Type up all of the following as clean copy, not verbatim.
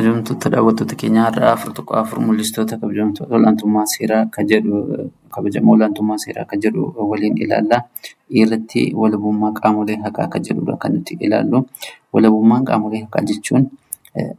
Kabajamtoota daawwattoota keenyaa har'aa afur mul'istoota kabajamtoota olaantummaa seeraa kan jedhu kabajama olaantummaa seeraa kan jedhu waliin ilaalla. Irratti walabummaa qaamolee haqaa kan jedhudha kan nuti ilaallu. Walabummaan qaamolee haqaa jechuun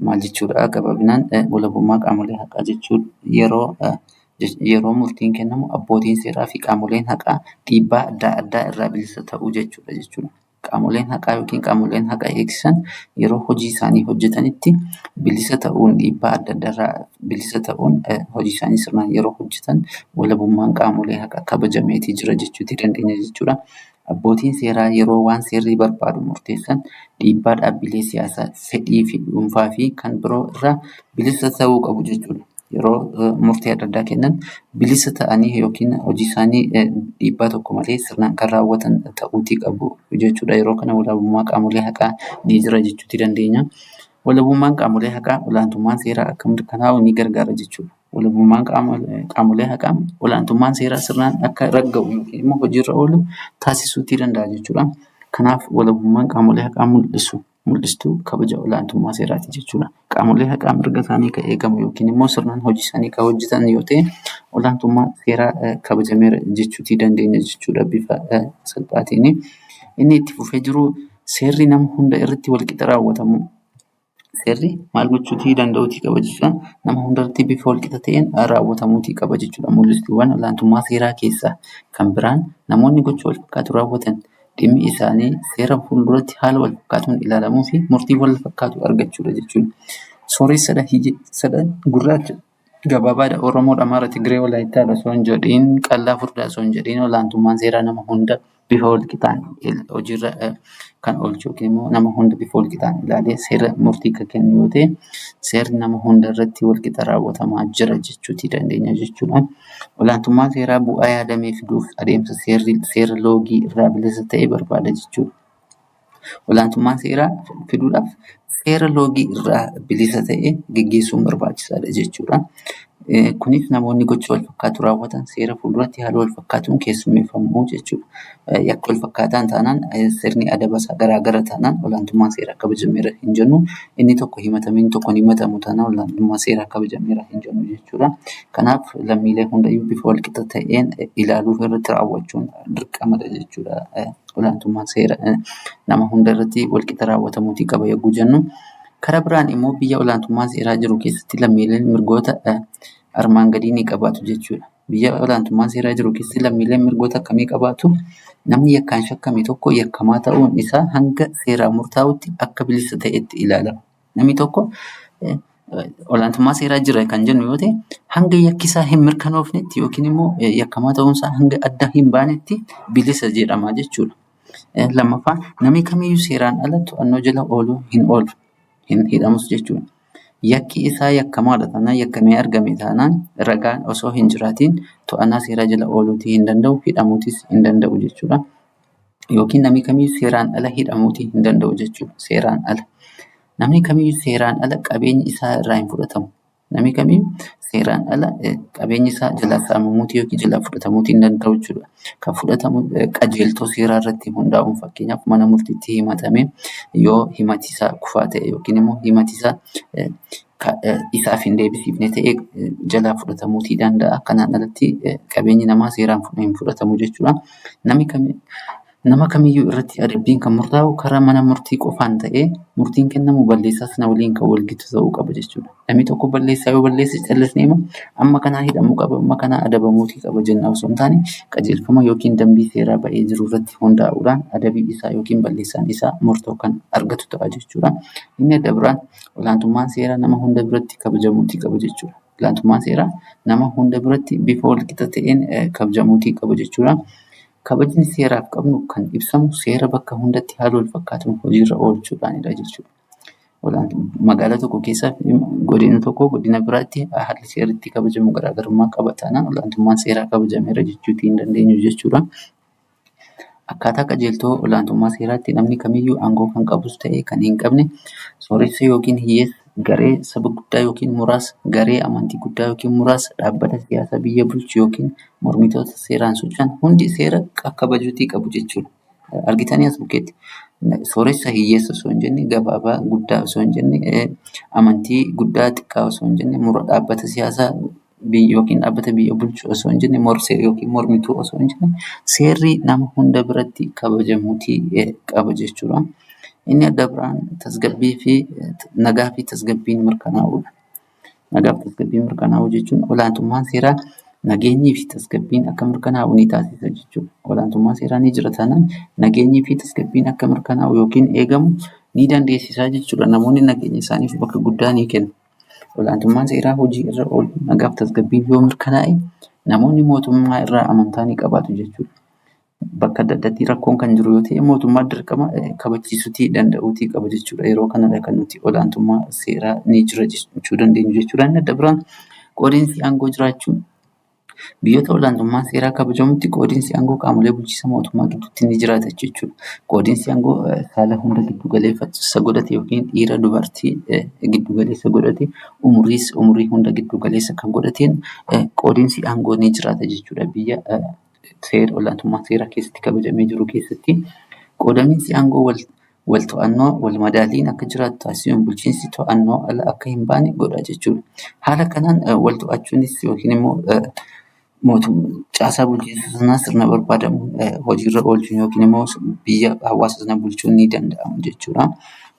maal jechuudha? Gabaabinaan walabummaa qaamolee haqaa jechuun yeroo murtiin kennamu abbootiin seeraa fi qaamoleen haqaa dhiibbaa adda addaa irraa bilisa ta'uu jechuudha. Qaamoleen haqaa yookiin qaamoleen haqa eegsisan yeroo hojii isaanii hojjetanitti bilisa ta'uun dhiibbaa adda addaarraa bilisa ta'uun hojii isaanii sirnaan yeroo hojjetan walabummaan qaamolee haqaa kabajameetii jira jechuutti dandeenya jechuudha. Abbootiin seeraa yeroo waan seerri barbaadu murteessan dhiibbaa dhaabbilee siyaasaa, fedhii fi dhuunfaa fi kan biroo irraa bilisa ta'uu qabu jechuudha. Yeroo murtee adda addaa kennan bilisa ta'anii yookiin hojii isaanii dhiibbaa tokko malee sirnaan kan raawwatan ta'uutii qabu jechuudha. Yeroo kana walabummaa qaamolee haqaa ni jira jechuutti dandeenya. Walabummaan qaamolee haqaa olaantummaan seeraa akka mirkanaa'u ni gargaara jechuudha. Walabummaan qaamolee haqaa olaantummaan seeraa sirnaan akka ragga'u yookiin immoo hojiirra oolu taasisuutii danda'a jechuudha. Kanaaf walabummaan qaamolee haqaa mul'istuu kabaja olaantummaa seeraati jechuudha. Qaamolee haqaa mirga isaanii kan eegamu yookiin immoo sirnaan hojii isaanii kan hojjetan yoo ta'e olaantummaa seeraa kabajameera jechuutii dandeenya jechuudha bifa salphaatiin. Inni itti fufee jiru seerri nama hunda irratti walqixa raawwatamu. Seerri maal gochuutii danda'uutii qaba jechuudha. Nama hundarratti bifa walqixa ta'een raawwatamuutii qaba jechuudha. Mul'istuuwwan olaantummaa seeraa keessaa kan biraan namoonni gocha wal fakkaatu raawwatan dhimmi isaanii seera fuulduratti haala wal fakkaatuun ilaalamuu fi murtii wal fakkaatu argachuudha jechuudha. Sooressadha gurraacha gabaabaadha Oromoodha Amaara Tigree Walaayittaadha osoo hin jedhiin qal'aa furdaa osoo hin jedhiin olaantummaan seeraa nama hunda bifa walqixaan hojiirra kan oolchu yookiin immoo nama hunda bifa walqixaan ilaalee seera murtii kan kennu yoo ta'e seerri nama hunda irratti walqixa raawwatamaa jira jechuutii dandeenya jechuudha. Olaantummaan seeraa bu'aa yaadamee fiduuf adeemsa seera loogii irraa bilisa ta'e barbaada jechuudha. Olaantummaan seeraa fiduudhaaf seera loogii irraa bilisa ta'e gaggeessuun barbaachisaadha jechuudha. Kunis namoonni gocha wal fakkaatu raawwatan seera fuulduratti haala wal fakkaatuun keessummeeffamuu jechuudha. Yakka wal fakkaataan taanaan sirni adaba isaa garaagara taanaan olaantummaan seeraa kabajameera hin jennu. Inni tokko himatamee inni tokko hin himatamu taanaan olaantummaa seeraa kabajameera hin jennu jechuudha. Kanaaf lammiilee hundayyuu bifa walqixa ta'een ilaaluuf irratti raawwachuun dirqamadha jechuudha. Olaantummaan seeraa nama hunda irratti walqixa raawwatamuutii qaba yogguu jennu. Karaa biraan immoo biyya olaantummaa seeraa jiru keessatti lammiileen mirgoota armaan gadii ni qabaatu jechuudha. Biyya olaantummaan seeraa jiru keessatti lammiileen mirgoota akkamii qabaatu? Namni yakkaan shakkame tokko yakkamaa ta'uun isaa hanga seeraan murtaa'utti akka bilisa ta'etti ilaalama. Namni tokko olaantummaa seeraa jira kan jennu yoo ta'e hanga yakki isaa hin mirkanoofnetti yookiin immoo yakkamaa ta'uun isaa hanga adda hin baanetti bilisa jedhama jechuudha. Lammaffaa namni kamiyyuu seeraan ala to'annoo jala ooluu hin oolu. Hin hidhamus jechuudha. Yakki isaa yakkamaadha taanaan yakkamee argame taanaan ragaan osoo hin jiraatiin to'annaa seeraa jala ooluutii hin danda'u hidhamuutis hin danda'u jechuudha. Yookiin namni kamiyyuu seeraan ala hidhamuutii hin danda'u jechuudha. Seeraan ala. Namni kamiyyuu seeraan ala qabeenyi isaa irraa hin fudhatamu. Namni kamiyyuu seeraan ala qabeenyi isaa jalaa saamamuutii yookiin jalaa fudhatamuutii hin danda'u jechuudha. Kan fudhatamu qajeeltoo seeraa irratti hundaa'uun fakkeenyaaf mana murtiitti himatame yoo himati isaa kufaa ta'e yookiin immoo himati isaa isaaf hin deebisiifne ta'e jalaa fudhatamuutii danda'a. Kanaan alatti qabeenyi namaa seeraan hin fudhatamu jechuudha. Nama kamiyyuu irratti adabbiin kan murtaa'u karaa mana murtii qofaan ta'ee murtiin kennamu balleessaa sana waliin kan walgitu ta'uu qaba jechuudha. Namni tokko balleessaa yoo balleesse callisnee amma kanaa hidhamuu qaba amma kanaa adabamuutii qaba jenna osoo hin taane qajeelfama yookiin dambii seeraa ba'ee jiru irratti hundaa'uudhaan adabii isaa yookiin balleessaan isaa murtoo kan argatu ta'a jechuudha. Inni adda biraan olaantummaan seeraa nama hunda biratti kabajamuutii qaba jechuudha. Olaantummaan seeraa nama hunda biratti bifa walqixa ta'een kabajamuutii qaba jechuudha. Kabajni seeraaf qabnu kan ibsamu seera bakka hundatti haala wal fakkaatuun hojiirra oolchuudhaanidha jechuudha. Magaalaa tokko keessa godina tokko godina biraatti haalli seerri kabajamu garaagarummaa qaba taanaan olaantummaan seeraa kabajameera jechuutii hin dandeenyu jechuudha. Akkaataa qajeeltoo olaantummaa seeraatti namni kamiyyuu aangoo kan qabus ta'ee kan hin qabne sooressa yookiin hiyyeessa garee saba guddaa yookiin muraasa garee amantii guddaa yookiin muraasa dhaabbata siyaasaa biyya bulchu yookiin mormitoota seeraan socho'an hundi seera kabajuutii qabu jechuudha. Argitanii as bukkeetti sooressa hiyyeessa osoo hin jenne, gabaabaa guddaa osoo hin jenne, amantii guddaa xiqqaa osoo hin jenne, mura dhaabbata siyaasaa yookiin dhaabbata biyya bulchu osoo hin jenne, morsee yookiin mormituu osoo hin jenne, seerri nama hunda biratti kabajamuutii qaba jechuudha. Inni adda biraan tasgabbii fi nagaa fi tasgabbiin mirkanaa'uudha. Nagaa fi tasgabbiin mirkanaa'uu jechuun olaantummaan seeraa nageenyii fi tasgabbiin akka mirkanaa'u ni taasisa jechuudha. Olaantummaan seeraa ni jira taanaan nageenyii fi tasgabbiin akka mirkanaa'u yookiin eegamu ni dandeessisaa jechuudha. Namoonni nageenya isaaniif bakka guddaa ni kennu. Olaantummaan seeraa hojii irra oolu nagaa fi tasgabbiin yoo mirkanaa'e namoonni mootummaa irraa amantaa ni qabaatu jechuudha. Bakka adda addaatti rakkoon kan jiru yoo ta'e mootummaan dirqama kabachiisuutii danda'uutii qaba jechuudha. Yeroo kanadha kan nuti olaantummaa seeraa ni jira jechuu dandeenyu jechuudha. Inni adda biraan qoodinsi aangoo jiraachuun biyyoota olaantummaan seeraa kabajamutti qoodinsi aangoo qaamolee bulchiinsa mootummaa gidduutti ni jiraata jechuudha. Qoodinsi aangoo saala hunda giddu galeessa godhate yookiin dhiira dubartii giddu galeessa godhate umurii hunda giddu galeessa kan godhateen qoodinsi aangoo ni jiraata jechuudha. Biyya seera olaantummaa seeraa keessatti kabajamee jiru keessatti qoodamiinsi aangoo wal to'annoo wal madaaliin akka jiraatu taasisuun bulchiinsi to'annoo ala akka hin baane godha jechuudha. Haala kanaan wal to'achuunis yookiin immoo caasaa bulchiinsa sanaa sirna barbaadamu hojiirra oolchuun yookiin immoo biyya hawaasa sana bulchuun ni danda'ama jechuudha.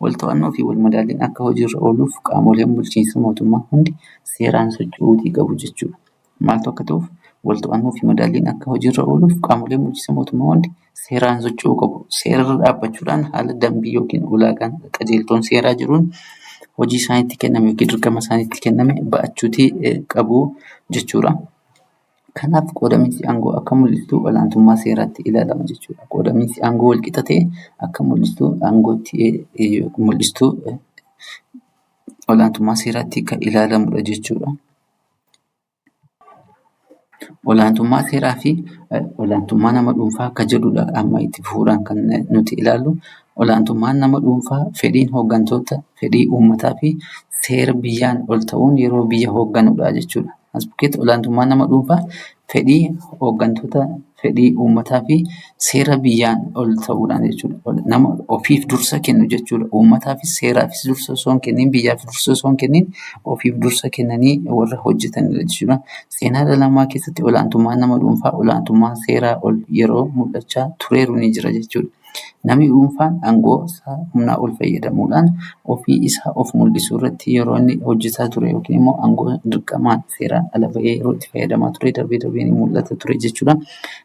Wal to'annoo fi wal madaaliin akka hojiirra ooluuf qaamoleen bulchiinsa mootummaa hundi seeraan socho'uutii qabu jechuudha. Maaltu akka ta'uuf wal to'annoo fi madaaliin akka hojiirra ooluuf qaamoleen bulchiinsa mootummaa hundi seeraan socho'uu qabu. Seerarra dhaabbachuudhaan haala dambii yookiin ulaagaan qajeeltoon seeraa jiruun hojii isaaniitti kenname yookiin dirqama isaaniitti kenname ba'achuutii qabu jechuudha. Kanaaf qoodamiinsi aangoo akka mul'istuu olaantummaa seeraatti ilaalama jechuudha. Qoodamiinsi aangoo walqixa ta'e akka mul'istuu aangootti mul'istuu olaantummaa seeraatti kan ilaalamudha jechuudha. Olaantummaa seeraa fi olaantummaa nama dhuunfaa akka jedhudha amma itti fufuudhaan kan nuti ilaallu. Olaantummaan nama dhuunfaa fedhiin hooggantoota, fedhii uummataa fi seera biyyaan ol ta'uun yeroo biyya hoogganudha jechuudha. As bukkeetti olaantummaan nama dhuunfaa fedhii hooggantoota, fedhii uummataa fi seera biyyaan ol ta'uudhaan jechuudha. Nama ofiif dursa kennu jechuudha. Uummataafis seeraafis dursa osoo hin kenniin, biyyaafis dursa osoo hin kenniin ofiif dursa kennanii warra hojjetanidha jechuudha. Seenaa dhala namaa keessatti olaantummaan nama dhuunfaa olaantummaa seeraa ol yeroo mul'achaa tureeru ni jira jechuudha. Namni dhuunfaan aangoo isaa humnaa ol fayyadamuudhaan ofii isaa of mul'isuu irratti yeroo inni hojjetaa ture yookiin immoo aangoo dirqamaan seeraan ala bahee yeroo itti fayyadamaa ture darbee darbee ni mul'ata ture jechuudha.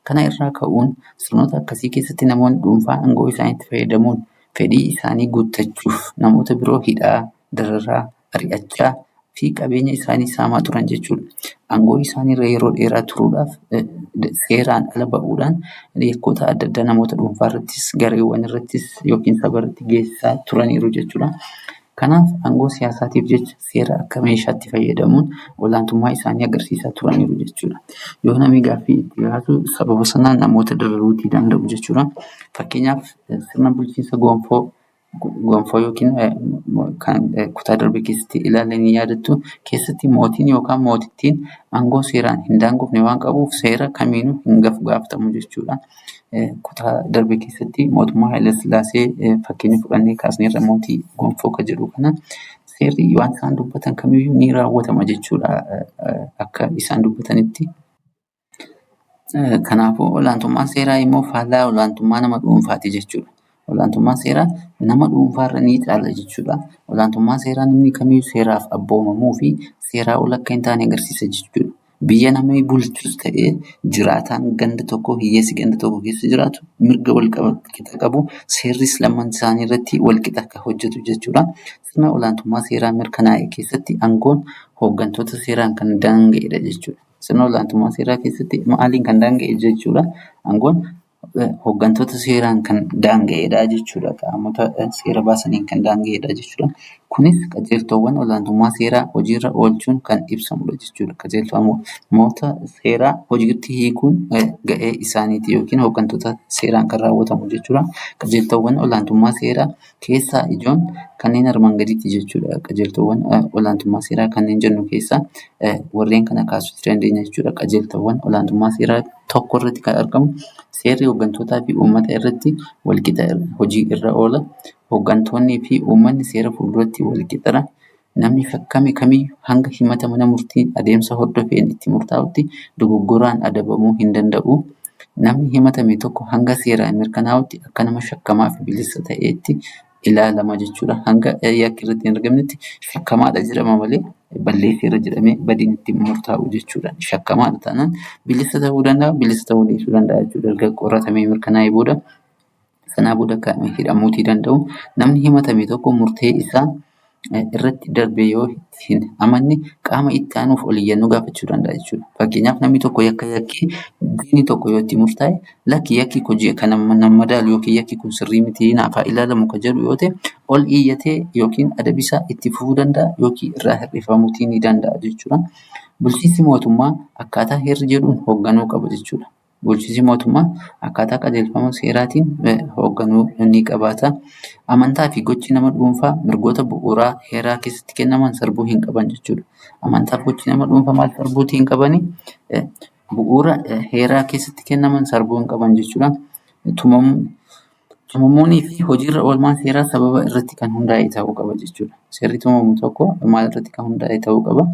Kana irraa ka'uun sirnoota akkasii keessatti namoonni dhuunfaa aangoo isaaniitti fayyadamuun fedhii isaanii guuttachuuf namoota biroo hidhaa, dararaa, ari'achaa fi qabeenya isaanii saamaa turan jechuudha. Aangoo isaaniirra yeroo dheeraa turuudhaaf seeraan ala ba'uudhaan yakkoota adda addaa namoota dhuunfaa irrattis gareewwan irrattis yookiin saba irratti geessisaa turaniiru jechuudha. Kanaaf aangoo siyaasaatiif jecha seera akka meeshaatti fayyadamuun olaantummaa isaanii agarsiisaa turaniiru jechuudha. Yoo namni gaaffii itti dhiyaatu sababa sanaan namoota dararuutii danda'u jechuudha. Fakkeenyaaf sirna bulchiinsa gonfoo yookiin kan kutaa darbe keessatti ilaalanii yaadattu keessatti mootiin yookaan mootittiin aangoo seeraan hin daangofne waan qabuuf seera kamiinuu hin gaafatamu jechuudha. Kutaa darbe keessatti mootummaa Haayile Sillaasee fakkeenya fudhannee kaasneerra mootii gonfoo kan jedhu kana seerri waan isaan dubbatan kamiyyuu ni raawwatama jechuudha akka isaan dubbatanitti. Kanaafuu olaantummaan seeraa immoo faallaa olaantummaa nama dhuunfaati jechuudha. Olaantummaan seeraa nama dhuunfaarra ni caala jechuudha. Olaantummaan seeraa namni kamiyyuu seeraaf abboomamuu fi seeraa ol akka hin taane agarsiisa jechuudha. Biyya namni bulchus ta'ee jiraataan ganda tokko hiyyeessi ganda tokko keessa jiraatu mirga wal qixa qabu seerris lamaan isaanii irratti wal qixa akka hojjetu jechuudha. Sirna olaantummaa seeraa mirkanaa'e keessatti aangoon hooggantoota seeraan kan daanga'edha jechuudha. Sirna olaantummaa seeraa keessatti maaliin kan daanga'e jechuudha? Aangoon hooggantoota seeraan kan daanga'edha jechuudha. Qaamota seera baasaniin kan daanga'edha jechuudha. Kunis qajeeltowwan olaantummaa seeraa hojiirra oolchuun kan ibsamudha jechuudha. Qajeelfamoota seeraa hojiitti hiikuun ga'ee isaaniiti yookiin hooggantoota seeraan kan raawwatamu jechuudha. Qajeeltowwan olaantummaa seeraa keessaa ijoon kanneen armaan gadiitti jechuudha. Qajeeltowwan olaantummaa seeraa kanneen jennu keessaa warreen kana kaasuu dandeenya jechuudha. Qajeeltowwan olaantummaa seeraa tokko irratti kan argamu seerri hooggantootaa fi uummata irratti walqixa hojii irra oola. Hooggantoonnii fi uummanni seera fuulduratti walqixadha. Namni kamiyyuu hanga himata mana murtii adeemsa hordofeen itti murtaa'utti dogoggoraan adabamuu hin danda'u. Namni himatame tokko hanga seeraan mirkanaa'utti akka nama shakkamaa fi bilisa ta'eetti ilaalama jechuudha. Hanga yakki irratti hin argamnetti shakkamaadha jedhama malee balleesseera jedhamee badiin itti hin murtaa'u jechuudha. Shakkamaadha taanaan bilisa ta'uu danda'a, bilisa ta'uu dhiisuu danda'a jechuudha. Erga qoratamee mirkanaa'ee booda sanaa booda kan hidhamuutii danda'u. Namni himatame tokko murtee isaa irratti darbe yoo hin amanne qaama itti aanuuf oliyyannoo gaafachuu danda'a jechuudha. Fakkeenyaaf namni tokko yakka yakkee diinni tokko yoo itti murtaa'e lakki yakki kun kan nama madaalu yookiin yakki kun sirrii miti naaf haa ilaalamu kan jedhu yoo ta'e ol iyyatee yookiin adabisaa itti fufuu danda'a yookiin irraa hir'ifamuutii ni danda'a jechuudha. Bulchiinsi mootummaa akkaataa heerri jedhuun hoogganuu qaba jechuudha. Bulchiinsi mootummaa akkaataa qajeelfama seeraatiin hoogganuu ni qabaata. Amantaa fi gochi nama dhuunfaa mirgoota bu'uuraa heeraa keessatti kennaman sarbuu hin qaban jechuudha. Amantaa fi gochi nama dhuunfaa maal sarbuutii hin qabani? Bu'uura heeraa keessatti kennaman sarbuu hin qaban jechuudha. Tumamuunii fi hojiirra oolmaan seeraa sababa irratti kan hundaa'e ta'uu qaba jechuudha. Seerri tumamu tokko maal irratti kan hundaa'e ta'uu qaba?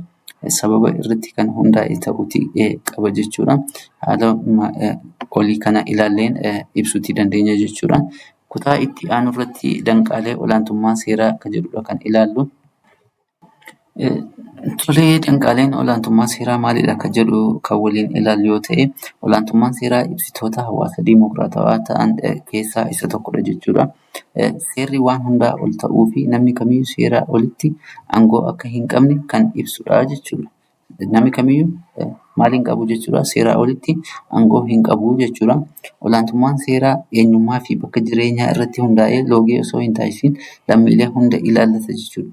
Sababa irratti kan hundaa'e ta'uutii qaba jechuudha. Haala olii kana ilaalleen ibsuutii dandeenya jechuudha. Kutaa itti aanu irratti danqaalee olaantummaa seeraa kan jedhudha kan ilaallu. Tolee, danqaaleen olaantummaa seeraa maalidha kan jedhu kan waliin ilaallu yoo ta'e, olaantummaan seeraa ibsitoota hawaasa diimokiraatawaa ta'an keessaa isa tokkodha jechuudha. Seerri waan hundaa ol ta'uu fi namni kamiyyuu seeraa olitti aangoo akka hin qabne kan ibsudha jechuudha. Namni kamiyyuu maal hin qabu jechuudha? Seeraa olitti aangoo hin qabu jechuudha. Olaantummaan seeraa eenyummaa fi bakka jireenyaa irratti hundaa'ee loogii osoo hin taasisin lammiilee hunda ilaallata jechuudha.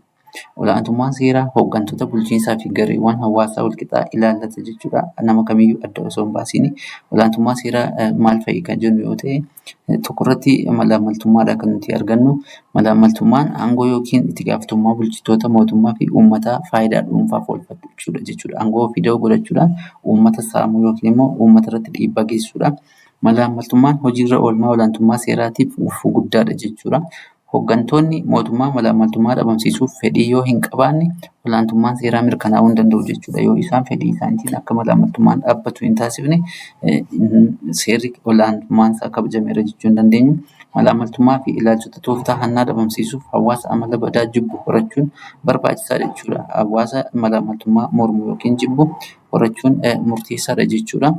Olaantummaan seeraa hooggantoota bulchiinsaa fi gareewwan hawaasaa walqixaa ilaallata jechuudha. Nama kamiyyuu adda osoo hin baasiin olaantummaa seeraa maal fa'i kan jennu yoo ta'e, tokkorratti malaammaltummaadha kan nuti argannu. Malaammaltummaan aangoo yookiin itti gaafatamummaa bulchitoota mootummaa fi uummataa faayidaa dhuunfaaf oolfachuudha jechuudha. Aangoo ofii da'oo godhachuudhaan uummata saamuu yookiin immoo uummata irratti dhiibbaa geessisuudha. Malaammaltummaan hojiirra oolmaa olaantummaa seeraatiif gufuu guddaadha jechuudha. Hooggantoonni mootummaa malaammaltummaa dhabamsiisuuf fedhii yoo hin qabaanne olaantummaan seeraa mirkanaa'uu hin danda'u jechuudha. Yoo isaan fedhii isaaniitiin akka malaammaltummaan dhaabbatu hin taasifne seerri olaantummaan isaa kabajameera jechuu hin dandeenyu. Malaammaltummaa fi ilaalchota tooftaa hannaa dhabamsiisuuf hawaasa amala badaa jibbu horachuun barbaachisaadha jechuudha. Hawaasa malaammaltummaa mormu yookiin jibbu horachuun murteessaadha jechuudha.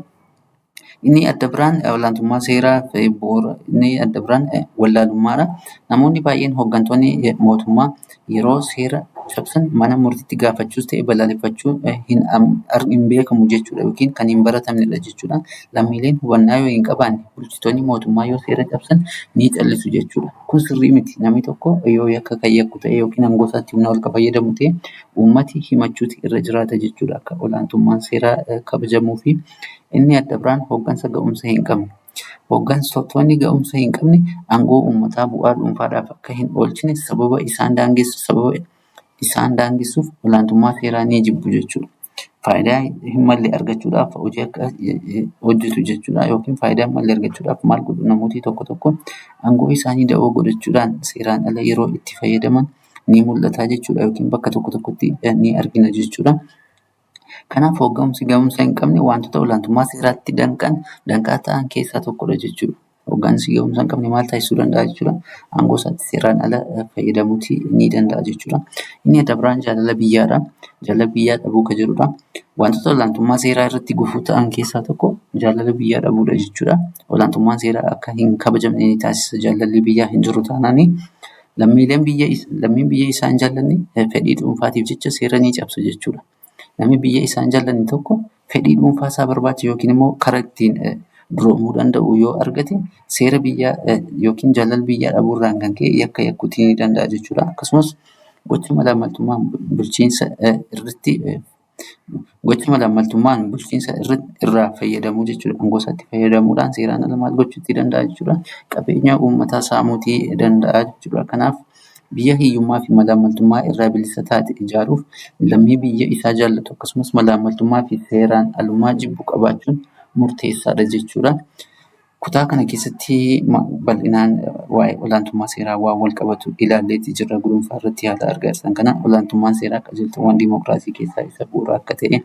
Inni adda biraan olaantummaa seeraa fi bu'uura inni adda biraan wallaalummaadha. Namoonni baay'een hooggantoonni mootummaa yeroo seera cabsan mana murtiitti gaafachuus ta'e balaaleffachuu hin beekamu jechuudha yookiin kan hin baratamnedha jechuudha. Lammiileen hubannaa yoo hin qabaanne bulchitoonni mootummaa yoo seera cabsan ni callisu jechuudha. Kun sirrii miti. Namni tokko yoo yakka kan yakku ta'e yookiin aangoo isaatti humna ol kan fayyadamu ta'e uummati himachuuti irra jiraata jechuudha akka olaantummaan seeraa kabajamuu fi inni adda biraan hooggansa ga'umsa hin qabne. Hooggantoonni ga'umsa hin qabne aangoo uummataa bu'aa dhuunfaadhaaf akka hin oolchine sababa isaan daangessuuf olaantummaa seeraa ni jibbu jechuudha. Faayidaa hin malle argachuudhaaf hojii akka hojjetu jechuudha yookiin faayidaa hin malle argachuudhaaf maal godhu namooti tokko tokko aangoo isaanii da'oo godhachuudhaan seeraan ala yeroo itti fayyadaman ni mul'ata jechuudha yookiin bakka tokko tokkotti ni argina jechuudha. Kanaaf hooggansi ga'umsa hin qabne wantoota olaantummaa seeraatti danqaa ta'an keessaa tokkodha jechuudha. Hooggansi ga'umsa hin qabne maal taasisuu danda'a jechuudha? Aangoo isaatti seeraan ala fayyadamuutii ni danda'a jechuudha. Inni adda biraan jaalala biyyaadha. Jaalala biyyaa dhabuu kan jedhudha. Wantoota olaantummaa seeraa irratti gufuu ta'an keessaa tokko jaalala biyyaa dhabuudha jechuudha. Olaantummaan seeraa akka hin kabajamne ni taasisa. Jaalalli biyyaa hin jiru taanaani lammiin biyya isaa hin jaallanne fedhii dhuunfaatiif jecha seera ni cabsa jechuudha. Namni biyya isaa hin jaallanne tokko fedhii dhuunfaa isaa barbaacha yookiin immoo karaa ittiin duroomuu danda'u yoo argate seera biyyaa yookiin jaalala biyyaa dhabuurraan kan ka'e yakka yakkuutii ni danda'a jechuudha. Akkasumas gocha malaamaltummaan bulchiinsa irraa fayyadamuu jechuudha. Aangoo isaatti fayyadamuudhaan seeraan ala maal gochuutii danda'a jechuudha. Qabeenya uummataa saamuutii danda'a jechuudha. Kanaaf biyya hiyyummaa fi malaamaltummaa irraa bilisa taate ijaaruuf lammii biyya isaa jaallatu akkasumas malaamaltummaa fi seeraan alummaa jibbu qabaachuun murteessaadha jechuudha. Kutaa kana keessatti bal'inaan waa'ee olaantummaa seeraa waan wal qabatu ilaalleetii jirra gurunfaa irratti haala argaa jirtan kana. Olaantummaan seeraa qajeeltowwan diimokiraasii keessaa isa bu'uura akka ta'e,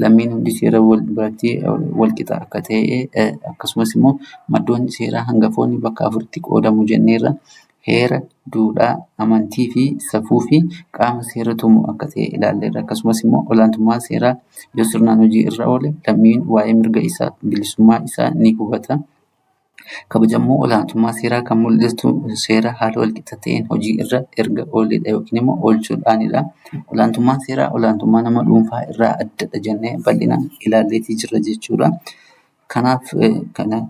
lammiin hundi seera biratti wal qixa akka ta'e, akkasumas immoo maddoonni seeraa hangafoonni bakka afuritti qoodamu jenneerra. Heera, duudhaa, amantii fi safuu fi qaama seera tumu akka ta'e ilaalleerra. Akkasumas immoo olaantummaan seeraa yoo sirnaan hojii irra oole lammiin waa'ee mirga isaa, bilisummaa isaa ni hubata. Kabajamuu olaantummaa seeraa kan mul'istu seera haala walqixa ta'een hojii irra erga ooledha yookiin immoo oolchuudhaanidha. Olaantummaan seeraa olaantummaa nama dhuunfaa irraa addadha jennee bal'inaan ilaalleetii jirra jechuudha. Kanaaf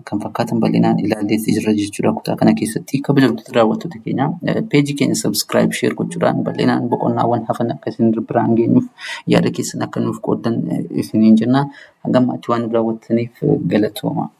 kan fakkaatan bal'inaan ilaalleetii jirra jechuudha kutaa kana keessatti. Kabajamtoota daawwattoota keenya peejii keenya sabskiraayib sheer gochuudhaan bal'inaan boqonnaawwan hafan akka isin biraan geenyuuf yaada keessan akka nuuf qooddan isiniin jenna. Hanga ammaatti waan nu daawwattaniif galatooma.